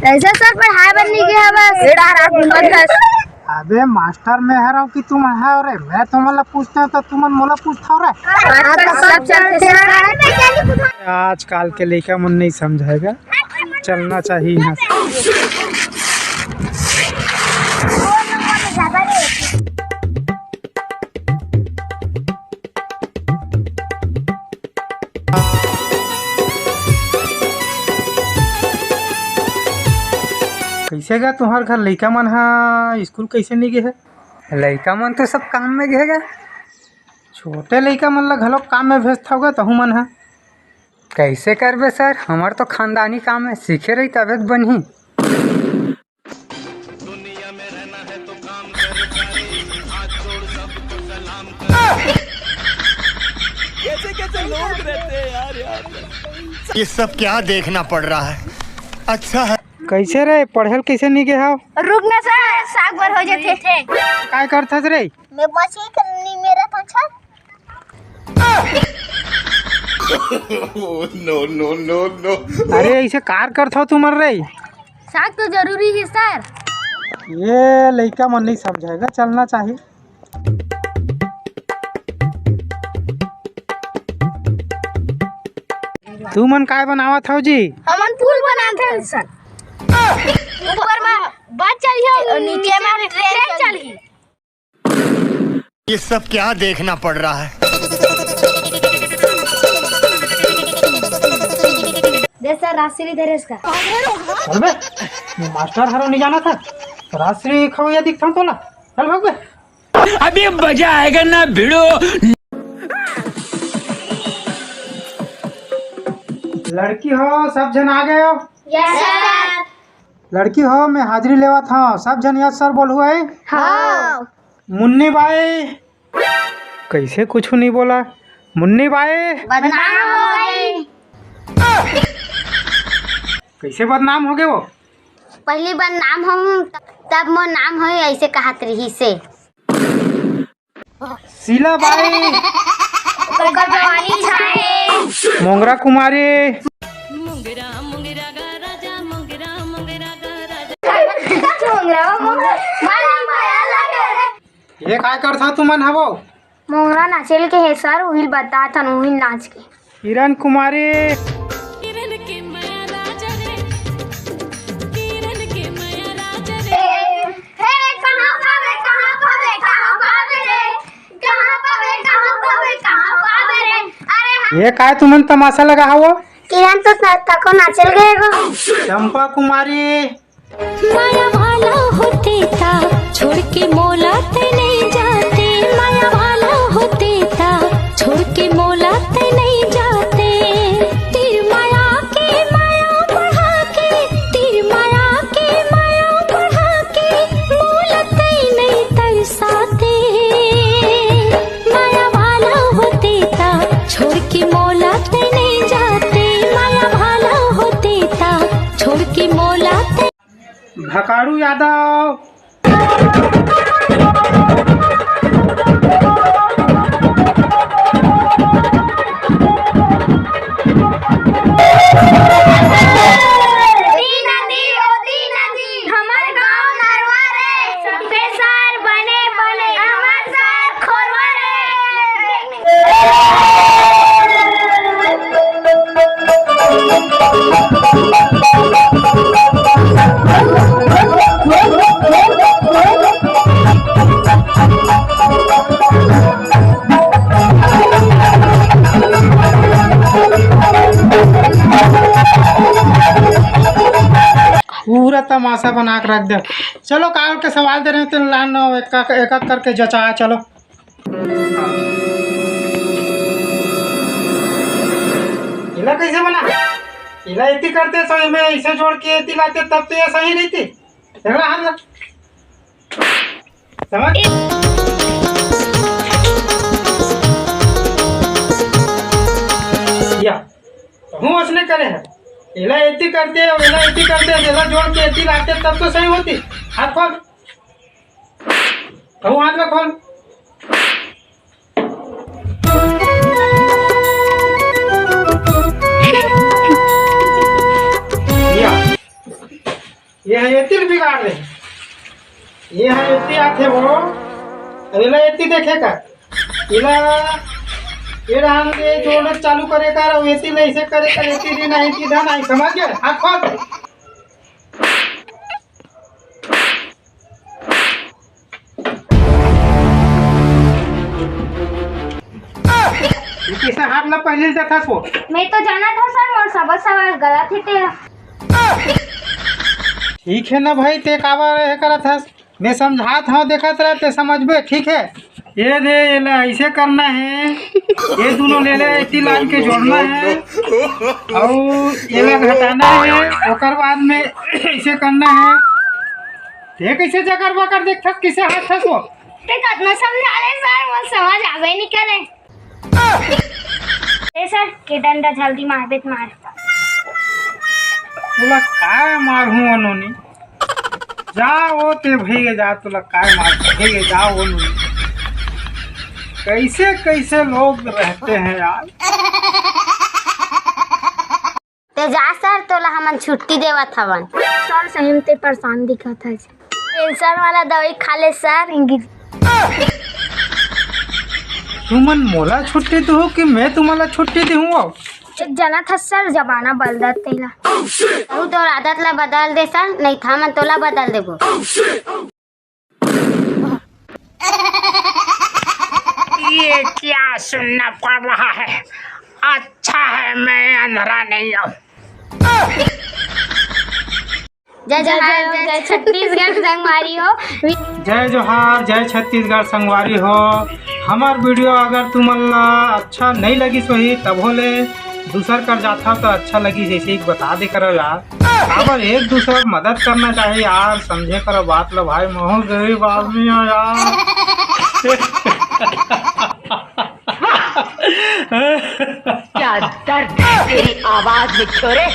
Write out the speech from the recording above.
ऐसा सर पढ़ाई बनने के है बस। अबे मास्टर में है कि तुम है रे, मैं तुम्हारा पूछता हूँ तो तुम मोला पूछता हो रे। आजकल के लड़का मन नहीं समझाएगा, चलना चाहिए यहाँ से। कैसे गा तुम्हार घर लड़का मन हा स्कूल कैसे नहीं गए है? लड़का मन तो सब काम में गएगा। छोटे लड़का मन ला घलो काम में भेजता होगा तहु मन हा। कैसे करबे सर, हमार तो खानदानी काम है, सीखे रही तबियत बनही। दुनिया में रहना है तो काम कैसे लोग रहते हैं यार। ये सब क्या देखना पड़ रहा है। अच्छा है। कैसे रे पढ़ल कैसे नहीं गए हो? रुक ना सर, साग बर हो जाते थे। काय करथस रे? मैं बस ही करनी मेरा था अच्छा। No no no no. अरे ऐसे कार करथो तुमर रे? साग तो जरूरी है सर। ये लड़का मन नहीं समझाएगा, चलना चाहिए। तू मन काय बनावत हो जी? हमन पुल बनाते हैं सर। ऊपर में बस चली और नीचे में ट्रेन चली। ये सब क्या देखना पड़ रहा है। दे सर राशि इधर इसका। अबे मास्टर हरो नहीं जाना था, राशि खाओ या दिखता तो ना। चल भाग बे। अभी मजा आएगा ना भिड़ो। लड़की हो सब जन आ गए हो? Yes sir. लड़की हो मैं हाजिरी लेवा था, सब जन यस सर बोल हुआ है। हाँ। मुन्नी बाई कैसे कुछ नहीं बोला? मुन्नी बाई बदनाम हो गई। कैसे बदनाम हो गए वो? पहली बार नाम हम तब मो नाम हो ऐसे कहत रही से। शीला बाई जवानी छाए। मोंगरा कुमारी ये काय करथा तुमन हवो? मोंगरा नाचेल के है सर, वही बता था वही नाच के। किरण कुमारी ये काय तुमन तमाशा लगा हवो? किरण तो तको नाचल गए गो। चंपा कुमारी माया वाला होते था छोड़ के मोला ते नहीं जाते। माया वाला होते था छोड़ के मोला ते नहीं जाते। तीर माया के माया बढ़ा के, तीर माया के माया बढ़ा के मोला ते नहीं तरसाते। माया वाला होते था छोड़ के मोला ते नहीं जाते। माया वाला होते था छोड़ के मोला ते। भकाड़ू यादव पूरा तमाशा बना के रख दे। चलो काल के सवाल दे रहे हैं तो लान एक एक करके जचा। चलो इला कैसे बना? इला इतनी करते सही में इसे जोड़ के इतनी लाते तब तो ये सही नहीं थी। देखला हाथ ला समझ। या हूँ उसने करे है इला इतनी करते हैं, इला इतनी करते हैं, इला जोड़ के इतनी लाते तब तो सही होती। हाथ खोल, कहूँ हाथ में खोल। ये है एती बिगाड़ रहे, ये है एती आते वो, इला एती देखेगा, इला ये हम ये जोड़ना चालू करेगा और एती नहीं से करेगा, एती दिन नहीं की धन आई, समझ गए? हाथ खोल दे। किसे हाथ ना पहले से था को? मैं तो जाना था सर और सब सवाल गलत ही तेरा। ठीक है ना भाई, ते काबा रहे करा था, मैं समझा था देखा था ते समझ में, ठीक है? ये दे ये ले ऐसे करना है, ये दोनों ले ले इसी लाइन के जोड़ना है और ये ले घटाना है, ओकर बाद में ऐसे करना है। ते कैसे जगह बकर देख था किसे हाथ था को? ते कितना समझा रहे सर, वो समझ आवे नहीं करे। ए सर के डंडा जल्दी मार बेत मार। तुला काय मार हूँ अनोनी, जाओ ते भैया जा, तुला काय मार भैया जाओ अनोनी। कैसे कैसे लोग रहते हैं यार। ते जा सर, तोला हमन छुट्टी देवत हवन। सर सही में ते परेशान दिखा था। कैंसर वाला दवाई खा ले सर। तुमन मोला छुट्टी दो कि मैं तुम्हारा छुट्टी दूँ? जना था सर, जमाना बदल तेला। तू तो आदत ला बदल दे सर, नहीं था मन तोला बदल देबो। ये क्या सुनना पड़ रहा है? अच्छा है मैं अंधरा नहीं हूँ। जय जोहार, जय छत्तीसगढ़ संगवारी हो। जय जोहार, जय छत्तीसगढ़ संगवारी हो। हमार वीडियो अगर तुमला अच्छा नहीं लगी सोही तब होले दूसर कर जाता तो अच्छा लगी, जैसे ही बता दे करो यार। अब एक दूसरे की मदद करना चाहिए यार, समझे करो बात लो भाई, मैं गरीब आदमी हूँ यार। क्या दर्द है तेरी आवाज में छोरे।